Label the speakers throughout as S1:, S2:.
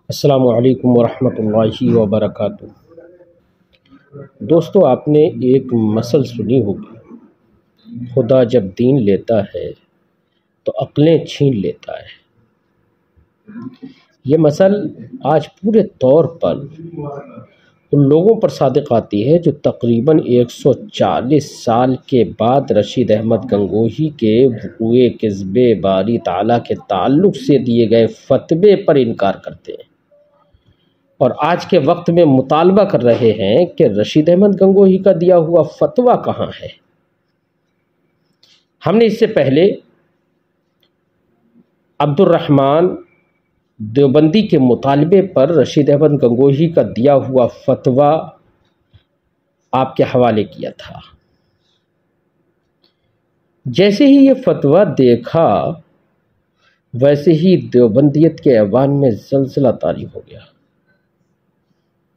S1: السلام علیکم ورحمۃ اللہ وبرکاتہ۔ دوستو، آپ نے ایک مثل سنی ہوگی، خدا جب دین لیتا ہے تو عقلیں چھین لیتا ہے۔ یہ مثل آج پورے طور پر ان لوگوں پر صادق آتی ہے جو تقریباً 140 سال کے بعد رشید احمد گنگوہی کے وقوع کذب باری تعالیٰ کے تعلق سے دیے گئے فتوے پر انکار کرتے ہیں، اور آج کے وقت میں مطالبہ کر رہے ہیں کہ رشید احمد گنگوہی کا دیا ہوا فتویٰ کہاں ہے۔ ہم نے اس سے پہلے عبد الرحمن دیوبندی کے مطالبے پر رشید احمد گنگوہی کا دیا ہوا فتویٰ آپ کے حوالے کیا تھا۔ جیسے ہی یہ فتویٰ دیکھا ویسے ہی دیوبندیت کے ایوان میں زلزلہ طاری ہو گیا،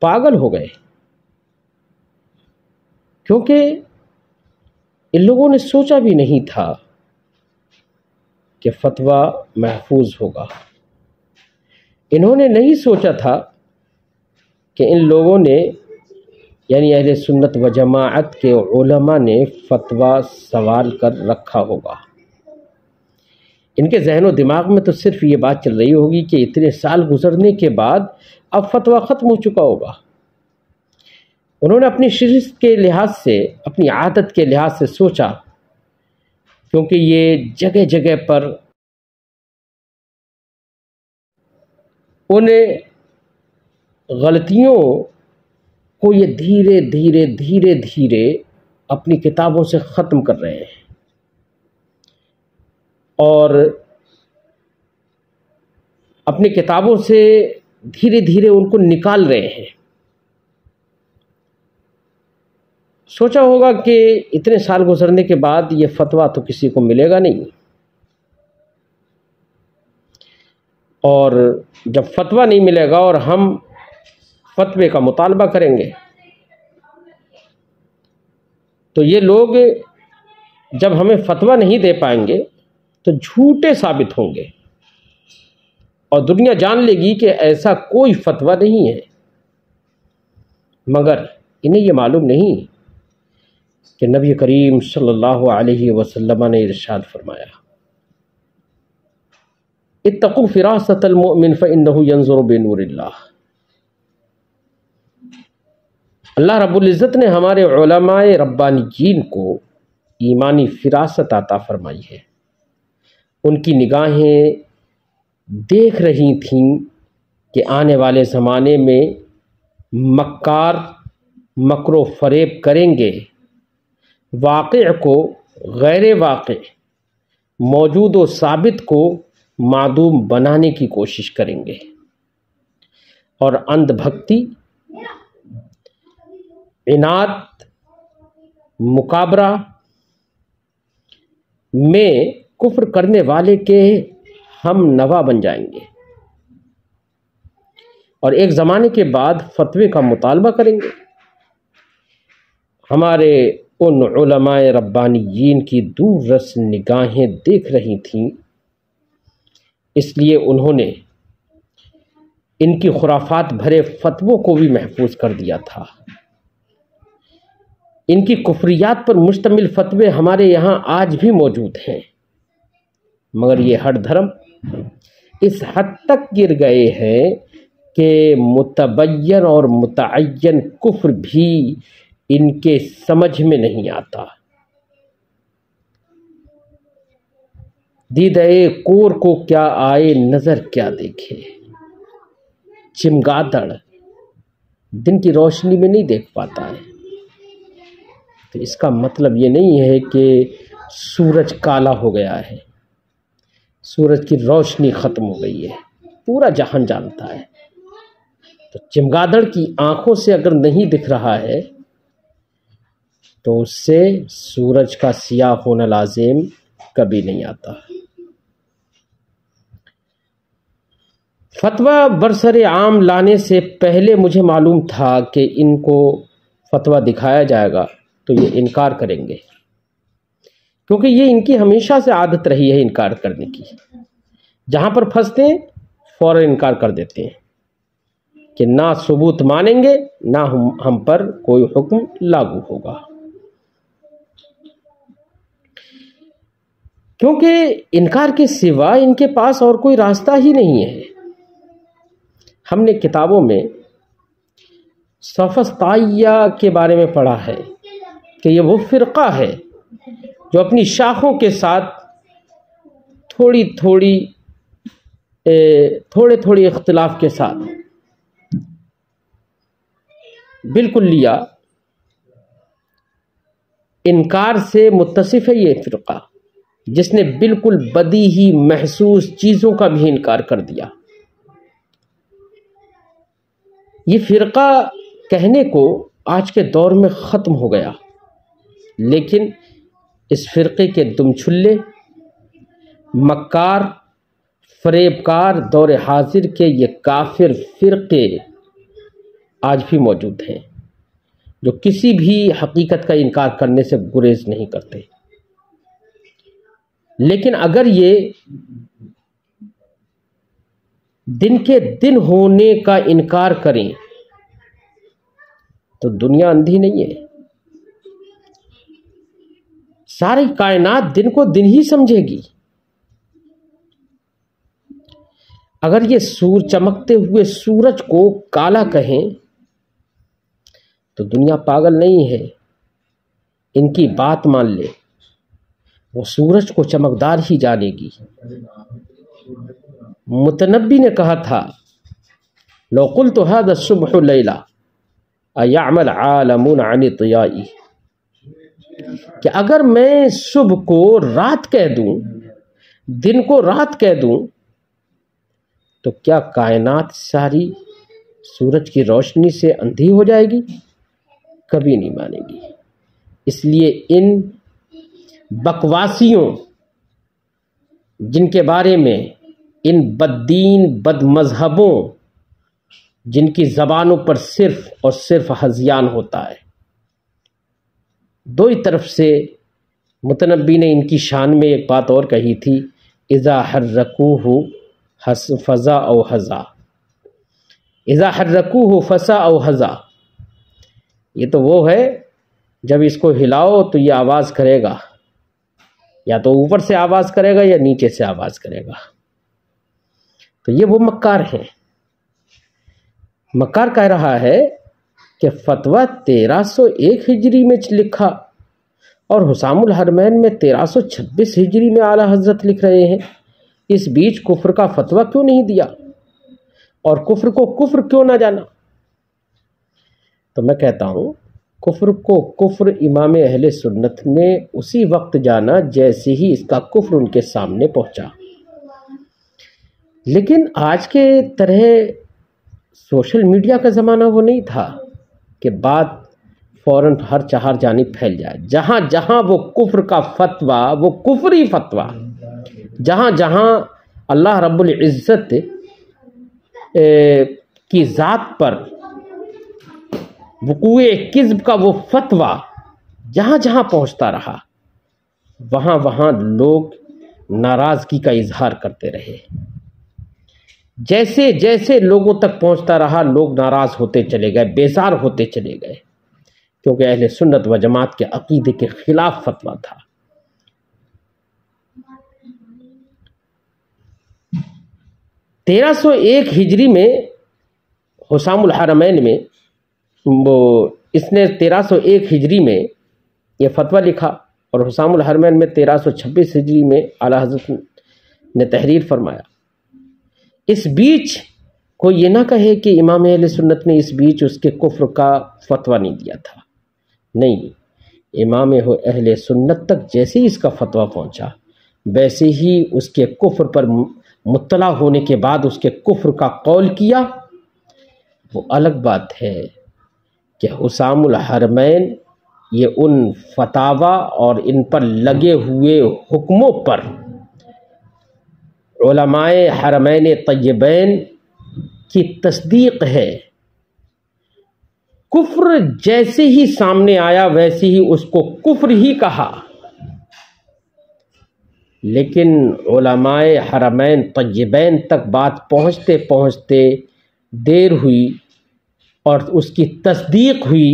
S1: پاگل ہو گئے، کیونکہ ان لوگوں نے سوچا بھی نہیں تھا کہ فتویٰ محفوظ ہوگا۔ انہوں نے نہیں سوچا تھا کہ ان لوگوں نے یعنی اہل سنت و جماعت کے علماء نے فتویٰ سوال کر رکھا ہوگا۔ ان کے ذہن و دماغ میں تو صرف یہ بات چل رہی ہوگی کہ اتنے سال گزرنے کے بعد اب فتویٰ ختم ہو چکا ہوگا۔ انہوں نے اپنی شرط کے لحاظ سے، اپنی عادت کے لحاظ سے سوچا، کیونکہ یہ جگہ جگہ پر ان غلطیوں کو یہ دھیرے دھیرے اپنی کتابوں سے ختم کر رہے ہیں اور اپنی کتابوں سے دھیرے ان کو نکال رہے ہیں۔ سوچا ہوگا کہ اتنے سال گزرنے کے بعد یہ فتویٰ تو کسی کو ملے گا نہیں، اور جب فتویٰ نہیں ملے گا اور ہم فتوے کا مطالبہ کریں گے تو یہ لوگ جب ہمیں فتویٰ نہیں دے پائیں گے تو جھوٹے ثابت ہوں گے، اور دنیا جان لے گی کہ ایسا کوئی فتویٰ نہیں ہے۔ مگر انہیں یہ معلوم نہیں کہ نبی کریم صلی اللہ علیہ وسلم نے ارشاد فرمایا، اتقوا فراست المؤمن فإنه ينظر بنور اللہ۔ اللہ رب العزت نے ہمارے علماء ربانیین کو ایمانی فراست عطا فرمائی ہے۔ ان کی نگاہیں دیکھ رہی تھیں کہ آنے والے زمانے میں مکار مکر و فریب کریں گے، واقع کو غیر واقع، موجود و ثابت کو معدوم بنانے کی کوشش کریں گے، اور اندھ بھکتی، عناد، مکابرہ میں کفر کرنے والے کے ہم نوا بن جائیں گے، اور ایک زمانے کے بعد فتوے کا مطالبہ کریں گے۔ ہمارے ان علماء ربانیین کی دور رس نگاہیں دیکھ رہی تھیں، اس لیے انہوں نے ان کی خرافات بھرے فتووں کو بھی محفوظ کر دیا تھا۔ ان کی کفریات پر مشتمل فتوے ہمارے یہاں آج بھی موجود ہیں، مگر یہ ہٹ دھرم اس حد تک گر گئے ہیں کہ متبین اور متعین کفر بھی ان کے سمجھ میں نہیں آتا۔ دیدہ کور کو کیا آئے نظر کیا دیکھے، چمگادڑ دن کی روشنی میں نہیں دیکھ پاتا ہے۔ تو اس کا مطلب یہ نہیں ہے کہ سورج کالا ہو گیا ہے، سورج کی روشنی ختم ہو گئی ہے، پورا جہان جانتا ہے۔ تو چمگادڑ کی آنکھوں سے اگر نہیں دکھ رہا ہے تو اس سے سورج کا سیاہ ہونا لازم کبھی نہیں آتا۔ فتویٰ برسر عام لانے سے پہلے مجھے معلوم تھا کہ ان کو فتویٰ دکھایا جائے گا تو یہ انکار کریں گے، کیونکہ یہ ان کی ہمیشہ سے عادت رہی ہے انکار کرنے کی۔ جہاں پر پھنستے ہیں فوراً انکار کر دیتے ہیں۔ کہ نہ ثبوت مانیں گے نہ ہم پر کوئی حکم لاگو ہوگا، کیونکہ انکار کے سوا ان کے پاس اور کوئی راستہ ہی نہیں ہے۔ ہم نے کتابوں میں سفسطائیہ کے بارے میں پڑھا ہے کہ یہ وہ فرقہ ہے جو اپنی شاخوں کے ساتھ تھوڑے تھوڑے اختلاف کے ساتھ بالکل لیا انکار سے متصف ہے۔ یہ فرقہ جس نے بالکل بدیہی محسوس چیزوں کا بھی انکار کر دیا۔ یہ فرقہ کہنے کو آج کے دور میں ختم ہو گیا، لیکن اس فرقے کے دم چھلے، مکار، فریبکار دور حاضر کے یہ کافر فرقے آج بھی موجود ہیں، جو کسی بھی حقیقت کا انکار کرنے سے گریز نہیں کرتے۔ لیکن اگر یہ دن کے دن ہونے کا انکار کریں تو دنیا اندھی نہیں ہے، ساری کائنات دن کو دن ہی سمجھے گی۔ اگر یہ چمکتے ہوئے سورج کو کالا کہیں تو دنیا پاگل نہیں ہے، ان کی بات مان لے، وہ سورج کو چمکدار ہی جانے گی۔ متنبی نے کہا تھا لو قلت هذا الصبح لیلا ایعمل عالمون عن ضیائی، کہ اگر میں صبح کو رات کہہ دوں، دن کو رات کہہ دوں، تو کیا کائنات ساری سورج کی روشنی سے اندھی ہو جائے گی؟ کبھی نہیں مانے گی۔ اس لیے ان بکواسیوں جن کے بارے میں، ان بددین بد مذہبوں جن کی زبانوں پر صرف اور صرف ہذیان ہوتا ہے، دو ہی طرف سے متنبی نے ان کی شان میں ایک بات اور کہی تھی، اذا حرکوہ فضا او حضا، اذا حرکوہ فضا او حضا، یہ تو وہ ہے جب اس کو ہلاؤ تو یہ آواز کرے گا، یا تو اوپر سے آواز کرے گا یا نیچے سے آواز کرے گا۔ تو یہ وہ مکار ہیں۔ مکار کہہ رہا ہے کہ فتویٰ 1301 ہجری میں لکھا اور حسام الحرمین میں 1326 ہجری میں اعلیٰ حضرت لکھ رہے ہیں، اس بیچ کفر کا فتویٰ کیوں نہیں دیا اور کفر کو کفر کیوں نہ جانا؟ تو میں کہتا ہوں کفر کو کفر امام اہل سنت نے اسی وقت جانا جیسے ہی اس کا کفر ان کے سامنے پہنچا۔ لیکن آج کے طرح سوشل میڈیا کا زمانہ وہ نہیں تھا کہ بات فوراً ہر چہار جانب پھیل جائے۔ جہاں جہاں وہ کفر کا فتویٰ، وہ کفری فتویٰ، جہاں جہاں اللہ رب العزت کی ذات پر وقوع کذب کا وہ فتویٰ جہاں جہاں پہنچتا رہا، وہاں وہاں لوگ ناراضگی کا اظہار کرتے رہے۔ جیسے جیسے لوگوں تک پہنچتا رہا، لوگ ناراض ہوتے چلے گئے، بیزار ہوتے چلے گئے، کیونکہ اہل سنت و جماعت کے عقیدے کے خلاف فتویٰ تھا۔ 1301 ہجری میں حسام الحرمین میں اس نے 1301 ہجری میں یہ فتویٰ لکھا اور حسام الحرمین میں 1326 ہجری میں اعلیٰ حضرت نے تحریر فرمایا۔ اس بیچ کوئی یہ نہ کہے کہ امام اہل سنت نے اس بیچ اس کے کفر کا فتویٰ نہیں دیا تھا، نہیں، امام اہل سنت تک جیسے ہی اس کا فتویٰ پہنچا ویسے ہی اس کے کفر پر مطلع ہونے کے بعد اس کے کفر کا قول کیا۔ وہ الگ بات ہے کہ حسام الحرمین یہ ان فتاوی اور ان پر لگے ہوئے حکموں پر علماء حرمین طیبین کی تصدیق ہے۔ کفر جیسے ہی سامنے آیا ویسے ہی اس کو کفر ہی کہا، لیکن علماء حرمین طیبین تک بات پہنچتے پہنچتے دیر ہوئی اور اس کی تصدیق ہوئی،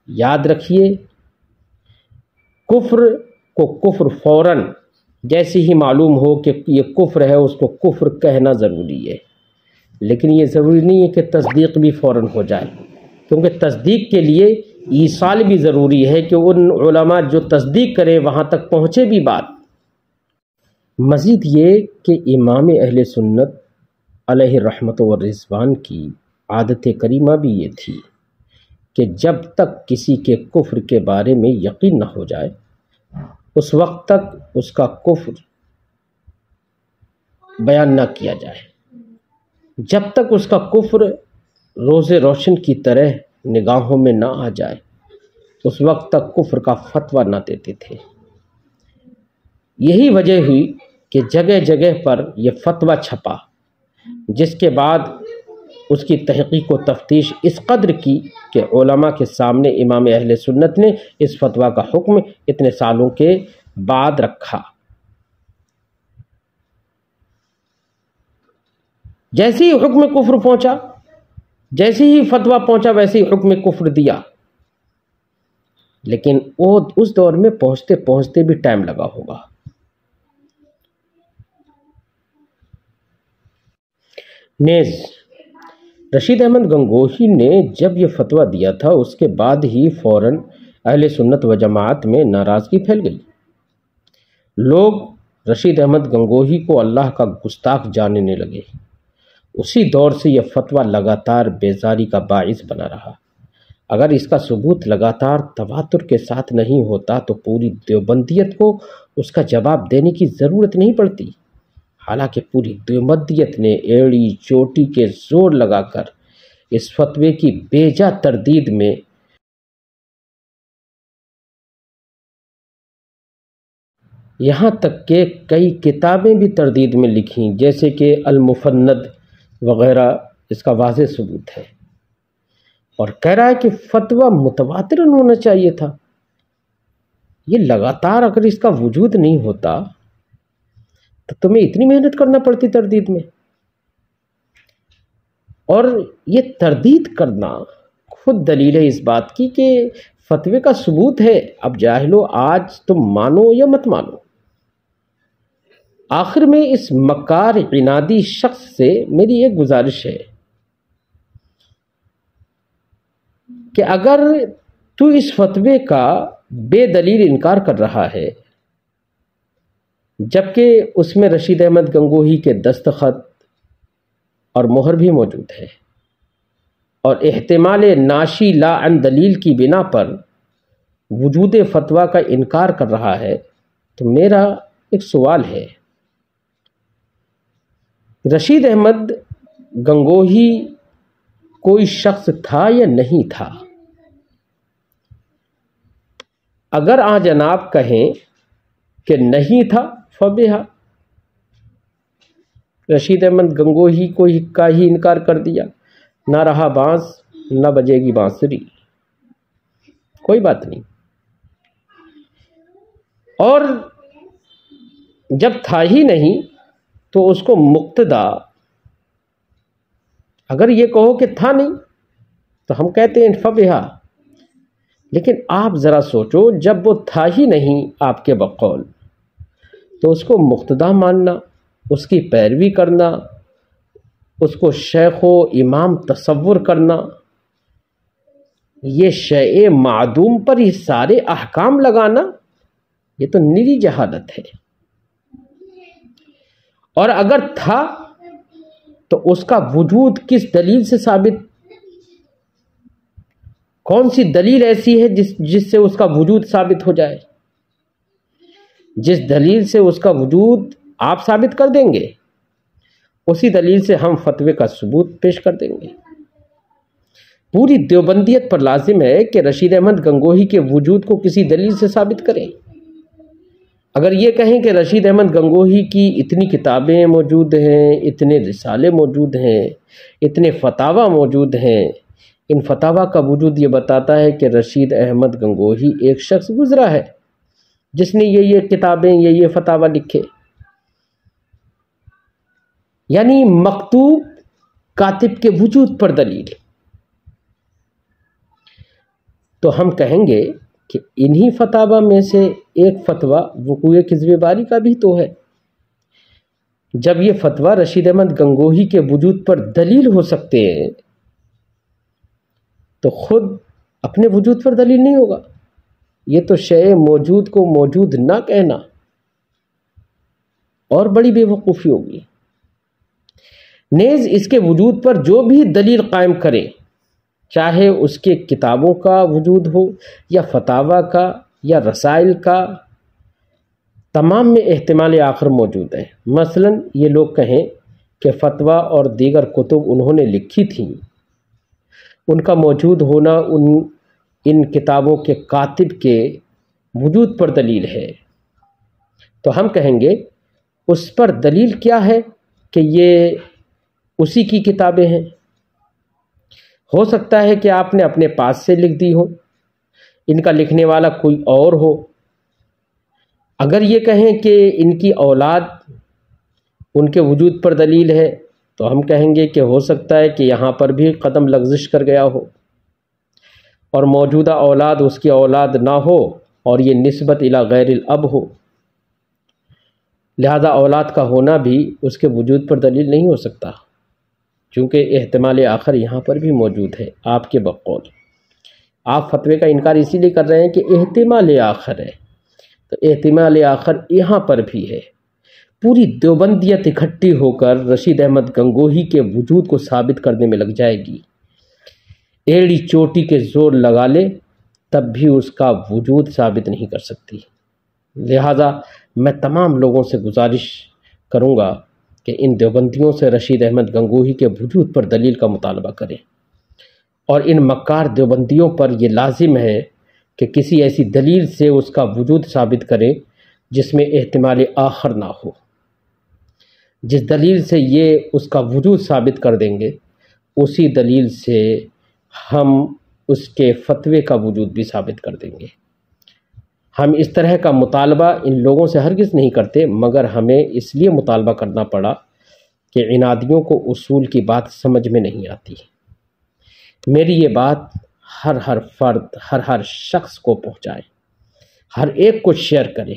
S1: یاد رکھیے کفر کو کفر فوراً جیسے ہی معلوم ہو کہ یہ کفر ہے اس کو کفر کہنا ضروری ہے، لیکن یہ ضروری نہیں ہے کہ تصدیق بھی فوراً ہو جائے، کیونکہ تصدیق کے لیے ایصال بھی ضروری ہے کہ ان علماء جو تصدیق کرے وہاں تک پہنچے بھی بات۔ مزید یہ کہ امام اہل سنت علیہ رحمت و رضوان کی عادت کریمہ بھی یہ تھی کہ جب تک کسی کے کفر کے بارے میں یقین نہ ہو جائے اس وقت تک اس کا کفر بیان نہ کیا جائے، جب تک اس کا کفر روز روشن کی طرح نگاہوں میں نہ آ جائے اس وقت تک کفر کا فتویٰ نہ دیتے تھے۔ یہی وجہ ہوئی کہ جگہ جگہ پر یہ فتویٰ چھپا، جس کے بعد اس کی تحقیق و تفتیش اس قدر کی کہ علماء کے سامنے امام اہل سنت نے اس فتویٰ کا حکم اتنے سالوں کے بعد رکھا۔ جیسے ہی حکم کفر پہنچا، جیسے ہی فتویٰ پہنچا ویسے ہی حکم کفر دیا، لیکن وہ اس دور میں پہنچتے پہنچتے بھی ٹائم لگا ہوگا۔ نیز رشید احمد گنگوہی نے جب یہ فتویٰ دیا تھا اس کے بعد ہی فوراً اہل سنت و جماعت میں ناراضگی پھیل گئی۔ لوگ رشید احمد گنگوہی کو اللہ کا گستاخ جاننے لگے۔ اسی دور سے یہ فتویٰ لگاتار بیزاری کا باعث بنا رہا۔ اگر اس کا ثبوت لگاتار تواتر کے ساتھ نہیں ہوتا تو پوری دیوبندیت کو اس کا جواب دینے کی ضرورت نہیں پڑتی۔ حالانکہ پوری دیوبندیت نے ایڑی چوٹی کے زور لگا کر اس فتوے کی بیجا تردید میں یہاں تک کہ کئی کتابیں بھی تردید میں لکھیں، جیسے کہ المفند وغیرہ، اس کا واضح ثبوت ہے، اور کہہ رہا ہے کہ فتویٰ متواتر ہونا چاہیے تھا۔ یہ لگاتار اگر اس کا وجود نہیں ہوتا تو تمہیں اتنی محنت کرنا پڑتی تردید میں، اور یہ تردید کرنا خود دلیل ہے اس بات کی کہ فتوے کا ثبوت ہے۔ اب جاہلو، آج تم مانو یا مت مانو۔ آخر میں اس مکار عنادی شخص سے میری ایک گزارش ہے کہ اگر تو اس فتوے کا بے دلیل انکار کر رہا ہے جبکہ اس میں رشید احمد گنگوہی کے دستخط اور مہر بھی موجود ہے، اور احتمال ناشی لا عن دلیل کی بنا پر وجود فتویٰ کا انکار کر رہا ہے، تو میرا ایک سوال ہے، رشید احمد گنگوہی کوئی شخص تھا یا نہیں تھا؟ اگر آن جناب کہیں کہ نہیں تھا فبہا، رشید احمد گنگوہی کا ہی انکار کر دیا، نہ رہا بانس نہ بجے گی بانسری، کوئی بات نہیں۔ اور جب تھا ہی نہیں تو اس کو مقتدا، اگر یہ کہو کہ تھا نہیں تو ہم کہتے ہیں فبہا، لیکن آپ ذرا سوچو، جب وہ تھا ہی نہیں آپ کے بقول تو اس کو مقتدا ماننا، اس کی پیروی کرنا، اس کو شیخ و امام تصور کرنا، یہ شیء معدوم پر یہ سارے احکام لگانا، یہ تو نری جہالت ہے۔ اور اگر تھا تو اس کا وجود کس دلیل سے ثابت، کون سی دلیل ایسی ہے جس سے اس کا وجود ثابت ہو جائے؟ جس دلیل سے اس کا وجود آپ ثابت کر دیں گے اسی دلیل سے ہم فتوے کا ثبوت پیش کر دیں گے۔ پوری دیوبندیت پر لازم ہے کہ رشید احمد گنگوہی کے وجود کو کسی دلیل سے ثابت کریں۔ اگر یہ کہیں کہ رشید احمد گنگوہی کی اتنی کتابیں موجود ہیں، اتنے رسالے موجود ہیں، اتنے فتاویٰ موجود ہیں، ان فتاویٰ کا وجود یہ بتاتا ہے کہ رشید احمد گنگوہی ایک شخص گزرا ہے جس نے یہ کتابیں یہ فتاویٰ لکھے، یعنی مکتوب کاتب کے وجود پر دلیل، تو ہم کہیں گے کہ انہی فتاوا میں سے ایک فتویٰ وقوع کذب باری کا بھی تو ہے۔ جب یہ فتویٰ رشید احمد گنگوہی کے وجود پر دلیل ہو سکتے ہیں تو خود اپنے وجود پر دلیل نہیں ہوگا؟ یہ تو شے موجود کو موجود نہ کہنا اور بڑی بے وقوفی ہوگی۔ نیز اس کے وجود پر جو بھی دلیل قائم کرے، چاہے اس کے کتابوں کا وجود ہو یا فتاوا کا یا رسائل کا، تمام میں احتمال آخر موجود ہے۔ مثلا یہ لوگ کہیں کہ فتویٰ اور دیگر کتب انہوں نے لکھی تھیں، ان کا موجود ہونا ان کتابوں کے کاتب کے وجود پر دلیل ہے، تو ہم کہیں گے اس پر دلیل کیا ہے کہ یہ اسی کی کتابیں ہیں؟ ہو سکتا ہے کہ آپ نے اپنے پاس سے لکھ دی ہو، ان کا لکھنے والا کوئی اور ہو۔ اگر یہ کہیں کہ ان کی اولاد ان کے وجود پر دلیل ہے تو ہم کہیں گے کہ ہو سکتا ہے کہ یہاں پر بھی قدم لغزش کر گیا ہو اور موجودہ اولاد اس کی اولاد نہ ہو اور یہ نسبت الی غیر الاب ہو، لہذا اولاد کا ہونا بھی اس کے وجود پر دلیل نہیں ہو سکتا، چونکہ احتمال آخر یہاں پر بھی موجود ہے۔ آپ کے بقول آپ فتوے کا انکار اسی لیے کر رہے ہیں کہ احتمال آخر ہے، تو احتمال آخر یہاں پر بھی ہے۔ پوری دیوبندیت اکٹھی ہو کر رشید احمد گنگوہی کے وجود کو ثابت کرنے میں لگ جائے گی، ایڑی چوٹی کے زور لگا لے تب بھی اس کا وجود ثابت نہیں کر سکتی۔ لہٰذا میں تمام لوگوں سے گزارش کروں گا کہ ان دیوبندیوں سے رشید احمد گنگوہی کے وجود پر دلیل کا مطالبہ کریں، اور ان مکار دیوبندیوں پر یہ لازم ہے کہ کسی ایسی دلیل سے اس کا وجود ثابت کریں جس میں احتمال آخر نہ ہو۔ جس دلیل سے یہ اس کا وجود ثابت کر دیں گے، اسی دلیل سے ہم اس کے فتوے کا وجود بھی ثابت کر دیں گے۔ ہم اس طرح کا مطالبہ ان لوگوں سے ہرگز نہیں کرتے، مگر ہمیں اس لیے مطالبہ کرنا پڑا کہ عنادیوں کو اصول کی بات سمجھ میں نہیں آتی۔ میری یہ بات ہر فرد، ہر شخص کو پہنچائے، ہر ایک کو شیئر کرے۔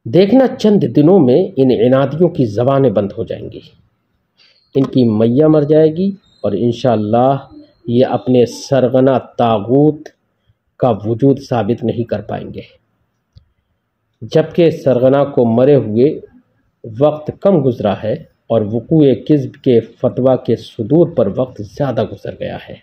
S1: دیکھنا چند دنوں میں ان عنادیوں کی زبانیں بند ہو جائیں گی، ان کی میاں مر جائے گی، اور انشاءاللہ یہ اپنے سرغنہ طاغوت کا وجود ثابت نہیں کر پائیں گے۔ جبکہ سرغنہ کو مرے ہوئے وقت کم گزرا ہے اور وقوع کذب کے فتویٰ کے صدور پر وقت زیادہ گزر گیا ہے۔